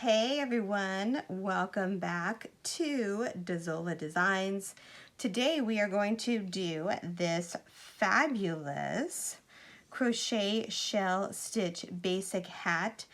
Hey everyone, welcome back to Dazola Designs. Today we are going to do this fabulous crochet shell stitch basic hat.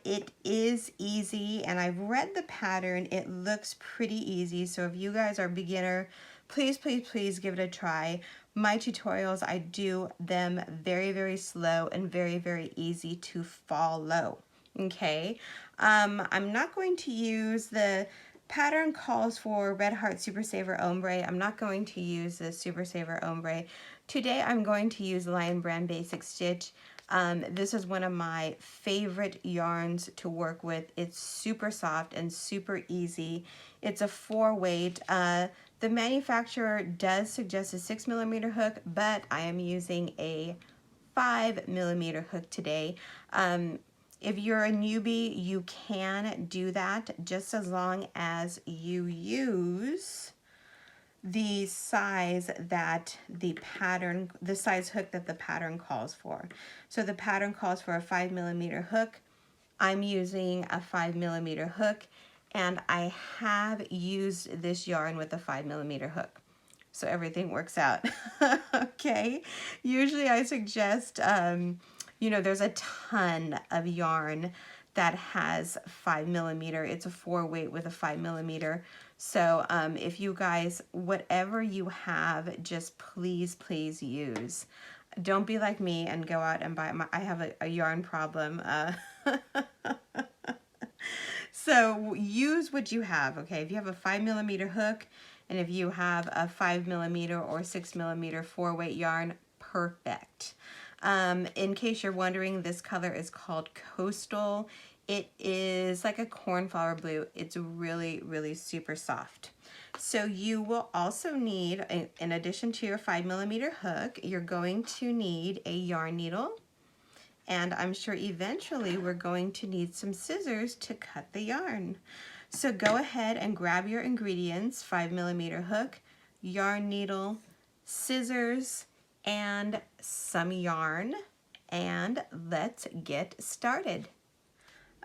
It is easy and I've read the pattern. It looks pretty easy, so if you guys are beginner, please give it a try. My tutorials, I do them very slow and very easy to follow. Okay, I'm not going to use the pattern calls for Red Heart Super Saver Ombre. I'm not going to use the Super Saver Ombre. Today I'm going to use Lion Brand Basic Stitch. This is one of my favorite yarns to work with. It's super soft and super easy. It's a 4-weight. The manufacturer does suggest a 6mm hook, but I am using a 5mm hook today. If you're a newbie, you can do that just as long as you use the size that the size hook that the pattern calls for. So the pattern calls for a 5mm hook. I'm using a 5mm hook, and I have used this yarn with a 5mm hook. So everything works out. Okay, usually I suggest there's a ton of yarn that has 5mm. It's a 4-weight with a 5mm. So if you guys, whatever you have, just please use. Don't be like me and go out and buy I have a yarn problem. So use what you have, okay? If you have a 5mm hook, and if you have a 5mm or 6mm 4-weight yarn, perfect. In case you're wondering, this color is called Coastal. It is like a cornflower blue. It's really super soft. So you will also need, in addition to your 5mm hook, you're going to need a yarn needle. And I'm sure eventually we're going to need some scissors to cut the yarn. So go ahead and grab your ingredients: 5mm hook, yarn needle, scissors, and some yarn, and let's get started.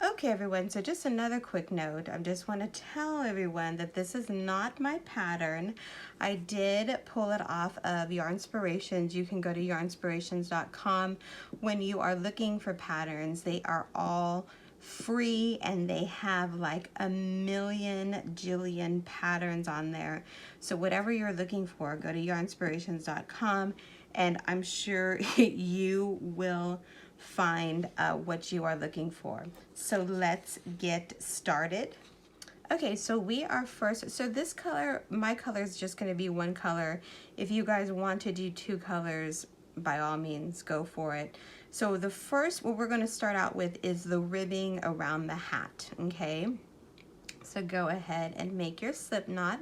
Okay everyone, so just another quick note. I just want to tell everyone that this is not my pattern. I did pull it off of Yarnspirations. You can go to yarnspirations.com. When you are looking for patterns, they are all free and they have like a million jillion patterns on there. So whatever you're looking for, go to yarnspirations.com and I'm sure you will find what you are looking for. So let's get started. Okay, so we are first, so this color, my color is just going to be one color. If you guys want to do 2 colors, by all means, go for it. So the first, what we're going to start out with is the ribbing around the hat, okay? So go ahead and make your slip knot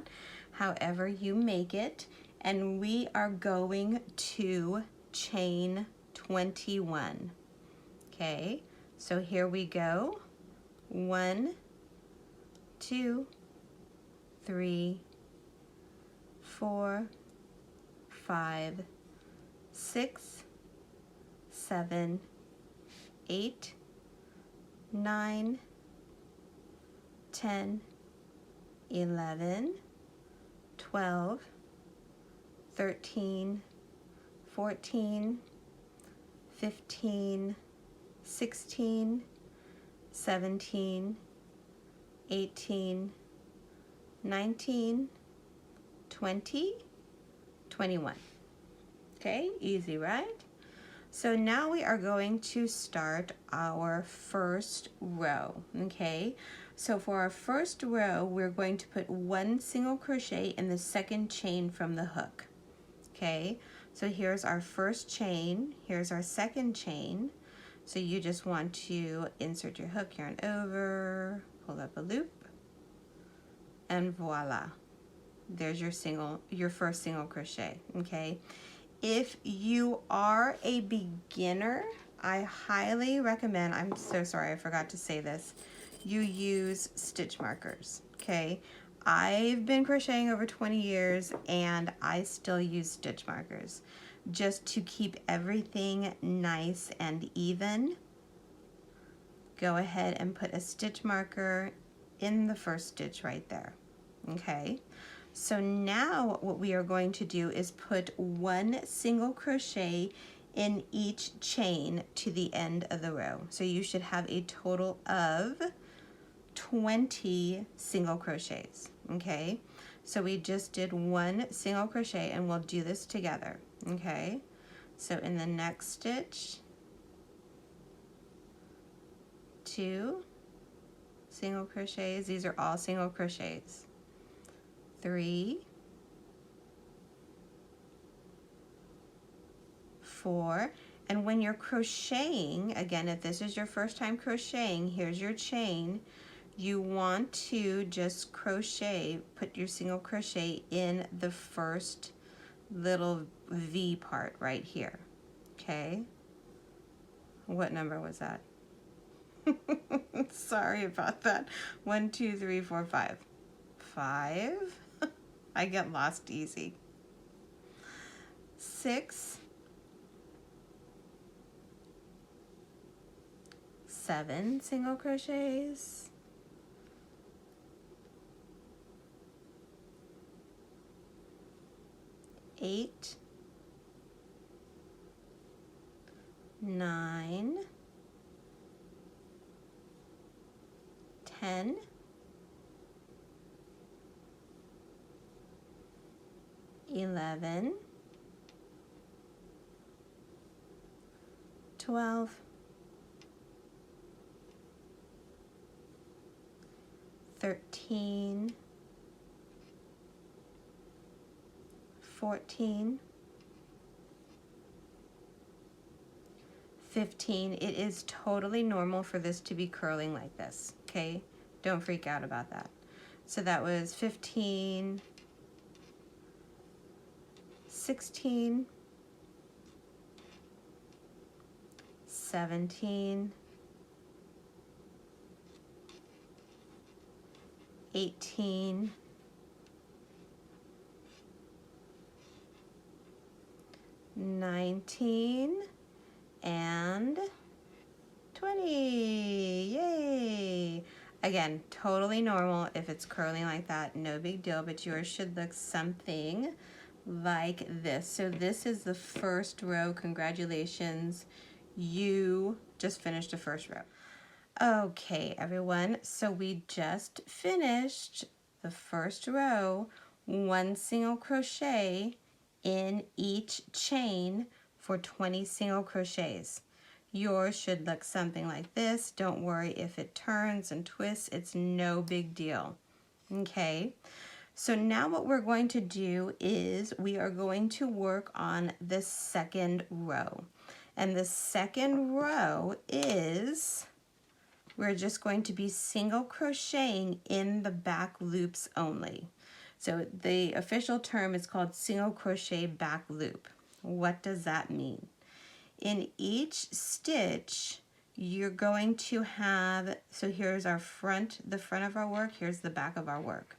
however you make it, and we are going to chain 21. Okay, so here we go. 1, 2, 3, 4, 5, 6, 7, 8, 9, 10, 11, 12, 13, 14, 15, 16, 17, 18, 19, 20, 21. Okay, easy, right? So now we are going to start our first row, okay? So for our first row, we're going to put 1 single crochet in the second chain from the hook, okay? So here's our first chain, here's our second chain. So you just want to insert your hook, yarn over, pull up a loop, and voila. There's your first single crochet, okay? If you are a beginner, I highly recommend, I'm so sorry, I forgot to say this, you use stitch markers, okay? I've been crocheting over 20 years and I still use stitch markers just to keep everything nice and even. go ahead and put a stitch marker in the first stitch right there. Okay, so now what we are going to do is put 1 single crochet in each chain to the end of the row. So you should have a total of 20 single crochets. Okay, so we just did 1 single crochet, and we'll do this together. Okay, so in the next stitch, 2 single crochets. These are all single crochets. 3, 4, and when you're crocheting, again, if this is your first time crocheting, here's your chain. You want to just crochet, put your single crochet in the first little V part right here. Okay, what number was that? Sorry about that. 1, 2, 3, 4, 5. 5. I get lost easy. 6, 7 single crochets. 8, 9, 10, 11, 12, 13, 14, 15. It is totally normal for this to be curling like this, okay? Don't freak out about that. So that was 15, 16, 17, 18, 19, and 20. Yay! Again, totally normal if it's curling like that, no big deal, but yours should look something like this. So this is the first row. Congratulations, you just finished the first row. Okay, everyone, so we just finished the first row, 1 single crochet in each chain for 20 single crochets. Yours should look something like this. Don't worry if it turns and twists, it's no big deal. Okay, so now what we're going to do is we are going to work on the second row. And the second row is, we're just going to be single crocheting in the back loops only. So the official term is called single crochet back loop. What does that mean? In each stitch, you're going to have, so here's our front, the front of our work, here's the back of our work.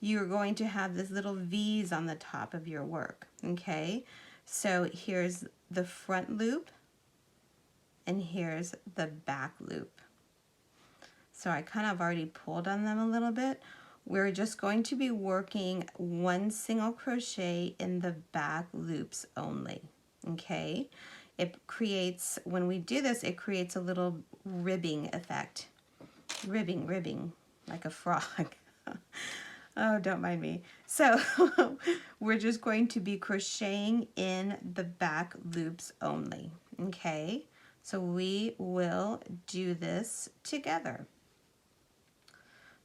You're going to have this little V's on the top of your work, okay? So here's the front loop, and here's the back loop. So I kind of already pulled on them a little bit. We're just going to be working 1 single crochet in the back loops only, okay? It creates, when we do this, it creates a little ribbing effect. Ribbing, like a frog. Oh, don't mind me. So we're just going to be crocheting in the back loops only, okay? So we will do this together.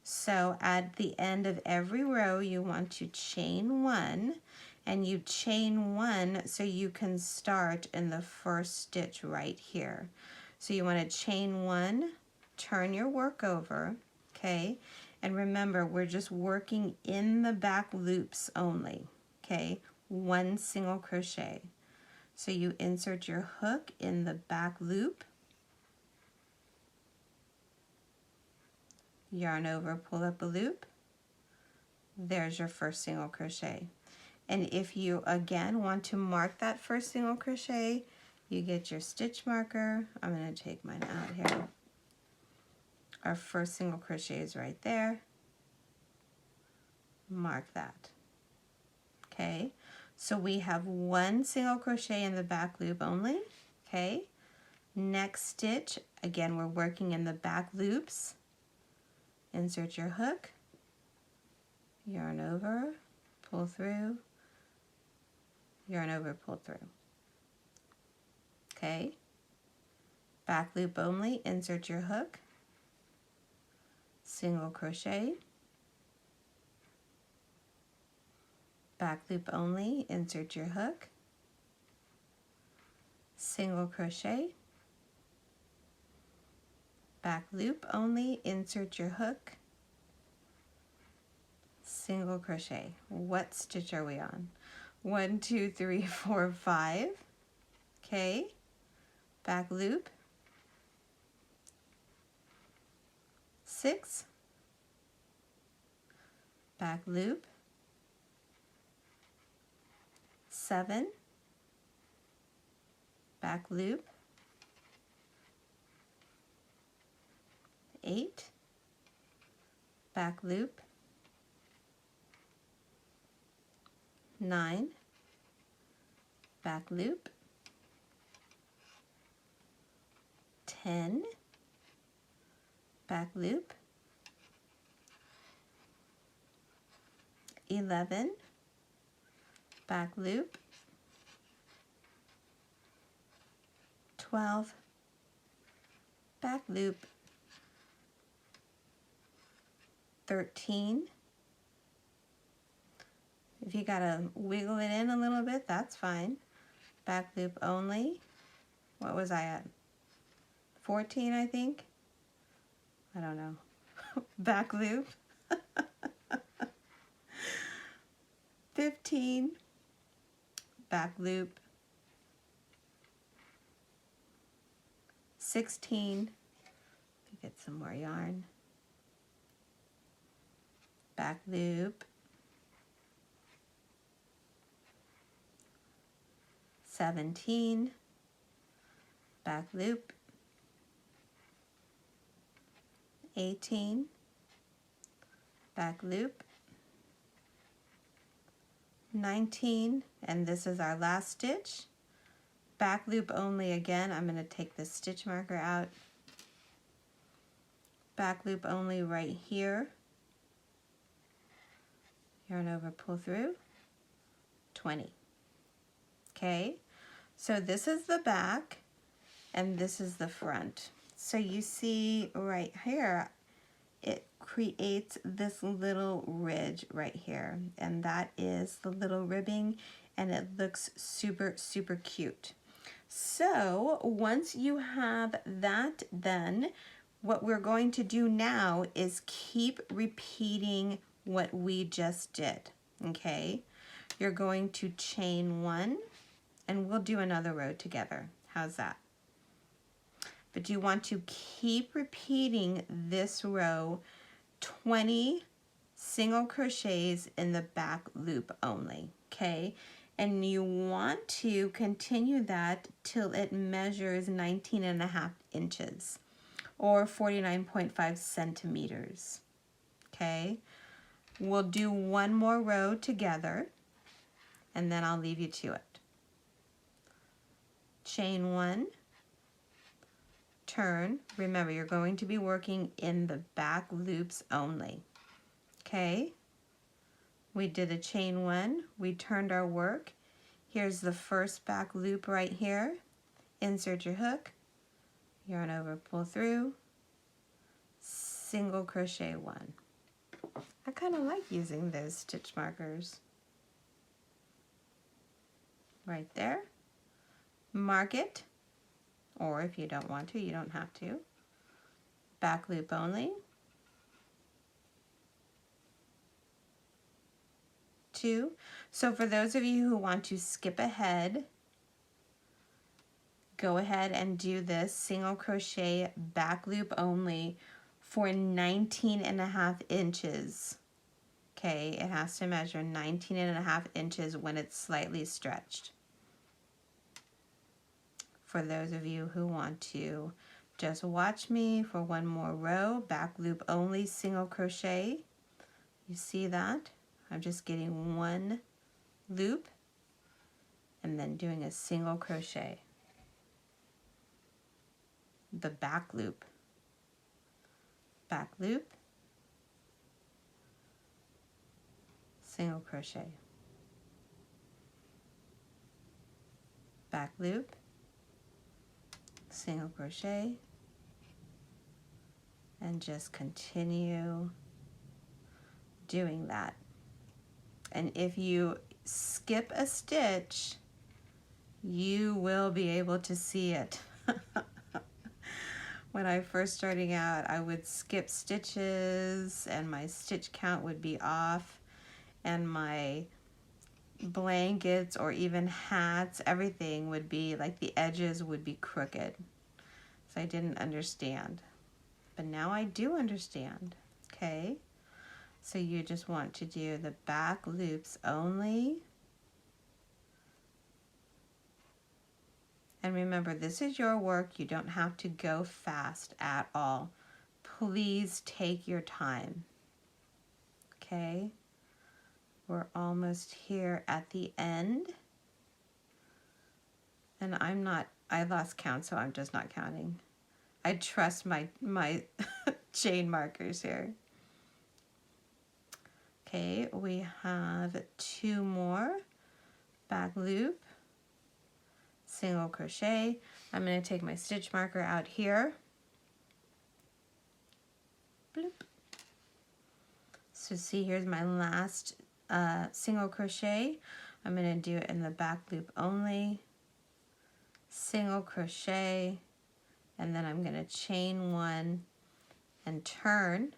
So at the end of every row, you want to chain 1, and you chain 1 so you can start in the first stitch right here. So you want to chain 1, turn your work over, okay? And remember, we're just working in the back loops only, okay? 1 single crochet. So you insert your hook in the back loop, yarn over, pull up a loop. There's your first single crochet. And if you again want to mark that first single crochet, you get your stitch marker. I'm going to take mine out here. Our first single crochet is right there. Mark that. Okay, so we have one single crochet in the back loop only. Okay, next stitch, again we're working in the back loops. Insert your hook, yarn over, pull through, yarn over, pull through. Okay, back loop only, insert your hook, single crochet, back loop only, insert your hook, single crochet, back loop only, insert your hook, single crochet. What stitch are we on? 1, 2, 3, 4, 5. Okay, back loop, 6, back loop, 7, back loop, 8, back loop, 9, back loop, 10, back loop, 11, back loop, 12, back loop, 13. If you gotta wiggle it in a little bit, that's fine. Back loop only. What was I at? 14, I think. I don't know. Back loop. 15. Back loop. 16. Get some more yarn. Back loop. 17, back loop, 18, back loop, 19, and this is our last stitch. Back loop only again. I'm going to take this stitch marker out. Back loop only right here. Yarn over, pull through, 20. Okay, so this is the back and this is the front. So you see right here, it creates this little ridge right here, and that is the little ribbing, and it looks super, super cute. So once you have that done, what we're going to do now is keep repeating what we just did, okay? You're going to chain 1, and we'll do another row together. How's that? But you want to keep repeating this row 20 single crochets in the back loop only, okay? And you want to continue that till it measures 19.5 inches or 49.5 centimeters, okay? We'll do one more row together and then I'll leave you to it. Chain 1, turn. Remember, you're going to be working in the back loops only. Okay, we did a chain 1, we turned our work. Here's the first back loop right here. Insert your hook, yarn over, pull through, single crochet 1. I kind of like using those stitch markers. Right there. Mark it, or if you don't want to, you don't have to. Back loop only. 2. So for those of you who want to skip ahead, go ahead and do this single crochet back loop only for 19.5 inches. Okay, it has to measure 19.5 inches when it's slightly stretched. For those of you who want to Just watch me for one more row, back loop only, single crochet. You see that? I'm just getting one loop and then doing a single crochet. The back loop, single crochet, back loop, single crochet, and just continue doing that. And if you skip a stitch, you will be able to see it. When I first starting out, I would skip stitches and my stitch count would be off, and my blankets or even hats, everything would be like the edges would be crooked. So I didn't understand. But now I do understand, okay? So you just want to do the back loops only. And remember, this is your work. You don't have to go fast at all. Please take your time, okay? We're almost here at the end. And I lost count, so I'm just not counting. I trust my chain markers here. Okay, we have 2 more. Back loop, single crochet. I'm going to take my stitch marker out here. Bloop. So see, here's my last single crochet. I'm going to do it in the back loop only, single crochet, and then I'm going to chain 1 and turn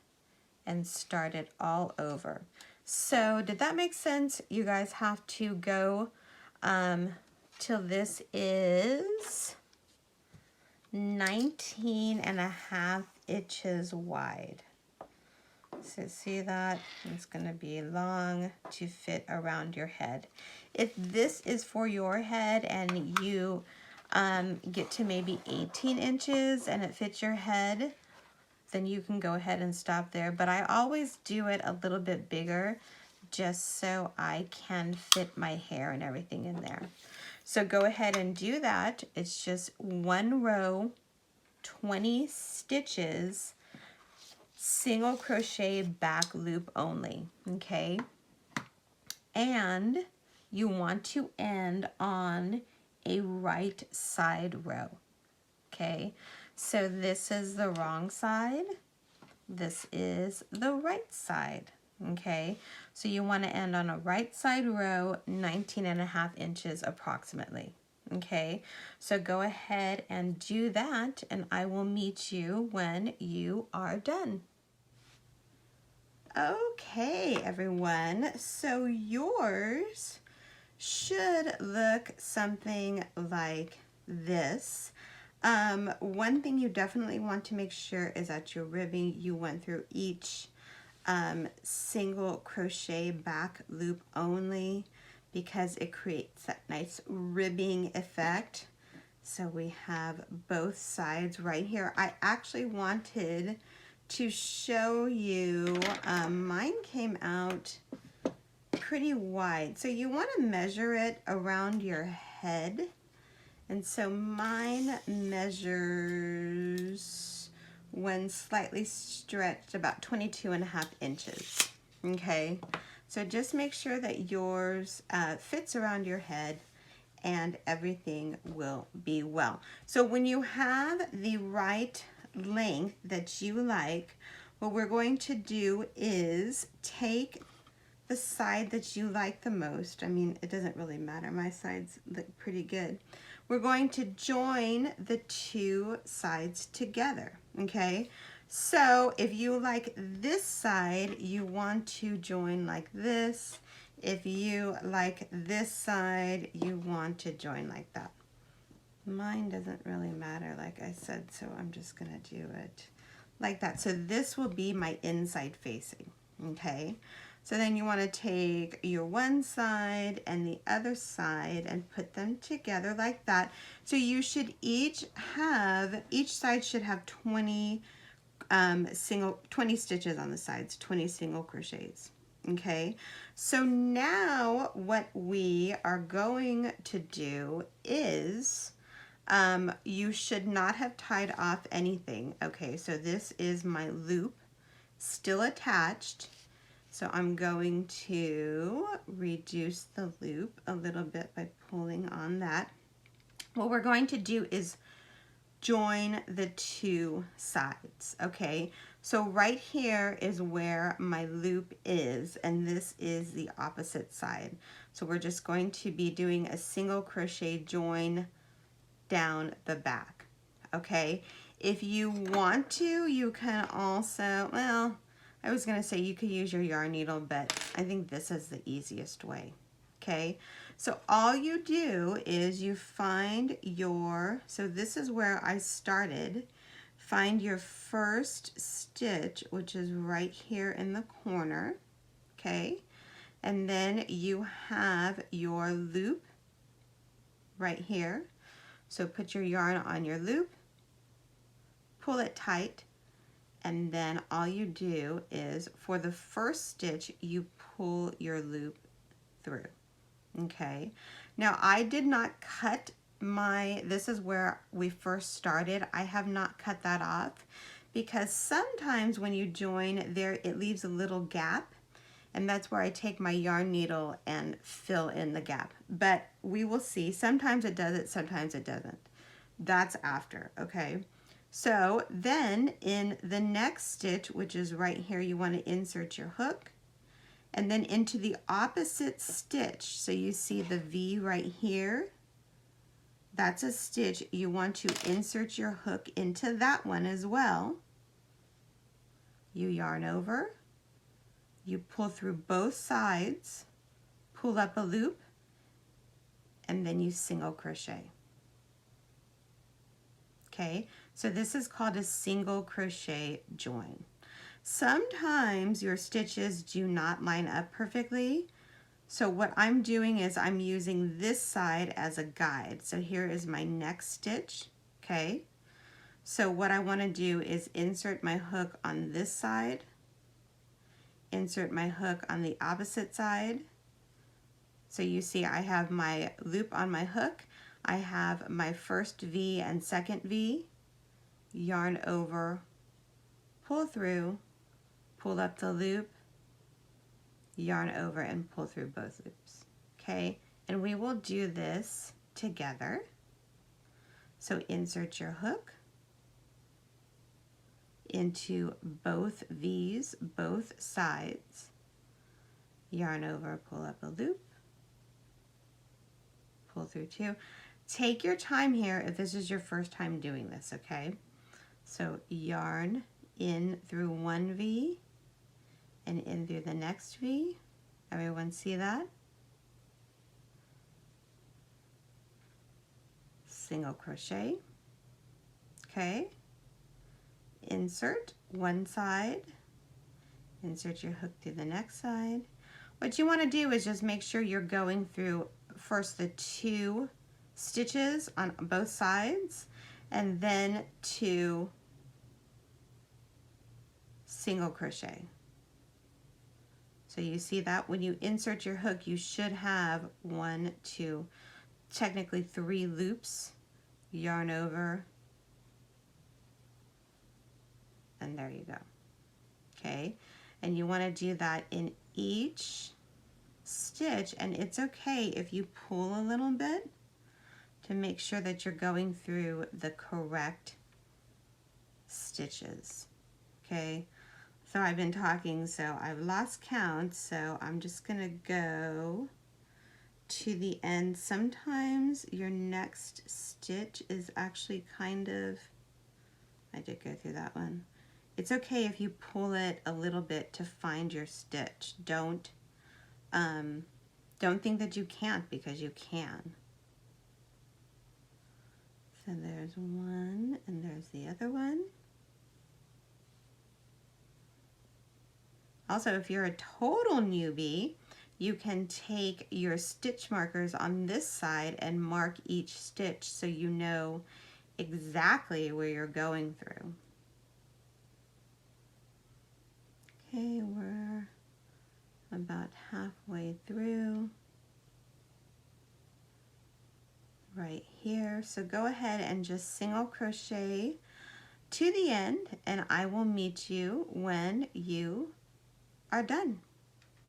and start it all over. So did that make sense? You guys have to go till this is 19.5 inches wide. So see that? It's going to be long to fit around your head. If this is for your head and you get to maybe 18 inches and it fits your head, then you can go ahead and stop there. But I always do it a little bit bigger just so I can fit my hair and everything in there. So go ahead and do that. It's just 1 row, 20 stitches, single crochet, back loop only, okay? And you want to end on a right side row, okay? So this is the wrong side, this is the right side, okay? So you want to end on a right side row, 19.5 inches approximately, okay? So go ahead and do that, and I will meet you when you are done. Okay, everyone, so yours should look something like this. One thing you definitely want to make sure is that your ribbing, you went through each single crochet back loop only, because it creates that nice ribbing effect. So we have both sides right here. I actually wanted to show you, mine came out pretty wide, so you want to measure it around your head. And so mine measures, when slightly stretched, about 22.5 inches, okay? So just make sure that yours fits around your head and everything will be well. So when you have the right length that you like, what we're going to do is take the side that you like the most. I mean, it doesn't really matter. My sides look pretty good. We're going to join the 2 sides together, okay? So if you like this side, you want to join like this. If you like this side, you want to join like that. Mine doesn't really matter, like I said, so I'm just gonna do it like that. So this will be my inside facing, okay? So then you want to take your one side and the other side and put them together like that. So you should each side should have 20 20 stitches on the sides, 20 single crochets. Okay, so now what we are going to do is you should not have tied off anything. Okay, so this is my loop still attached. So I'm going to reduce the loop a little bit by pulling on that. What we're going to do is join the two sides, okay? So right here is where my loop is, and this is the opposite side. So we're just going to be doing a single crochet join down the back, okay? If you want to, you can also, well, I was gonna say you could use your yarn needle, but I think this is the easiest way, okay? So all you do is you find your, so this is where I started, find your first stitch, which is right here in the corner, okay? And then you have your loop right here. So put your yarn on your loop, pull it tight, and then all you do is for the first stitch you pull your loop through. Okay, now I did not cut this is where we first started. I have not cut that off because sometimes when you join there it leaves a little gap, and that's where I take my yarn needle and fill in the gap. But we will see, sometimes it does it, sometimes it doesn't. That's after, okay? So then in the next stitch, which is right here, you want to insert your hook and then into the opposite stitch. So you see the V right here. That's a stitch. You want to insert your hook into that one as well. You yarn over, you pull through both sides, pull up a loop, and then you single crochet. Okay, so this is called a single crochet join. Sometimes your stitches do not line up perfectly. So what I'm doing is I'm using this side as a guide. So here is my next stitch, okay? So what I want to do is insert my hook on this side, insert my hook on the opposite side. So you see I have my loop on my hook, I have my first V and second V, yarn over, pull through, pull up the loop, yarn over and pull through both loops, okay? And we will do this together. So insert your hook into both V's, both sides, yarn over, pull up a loop, pull through two. Take your time here if this is your first time doing this, okay? So yarn in through one V and in through the next V. Everyone see that? Single crochet, okay? Insert one side, insert your hook through the next side. What you want to do is just make sure you're going through first the two stitches on both sides and then two single crochet. So you see that when you insert your hook you should have one, two, technically three loops, yarn over, and there you go, okay? And you want to do that in each stitch, and it's okay if you pull a little bit to make sure that you're going through the correct stitches, okay? So I've been talking, so I've lost count, so I'm just gonna go to the end. Sometimes your next stitch is actually kind of, I did go through that one. It's okay if you pull it a little bit to find your stitch. Don't think that you can't, because you can. So there's one and there's the other one. Also, if you're a total newbie, you can take your stitch markers on this side and mark each stitch so you know exactly where you're going through. Okay, we're about halfway through right here. So go ahead and just single crochet to the end, and I will meet you when you are done.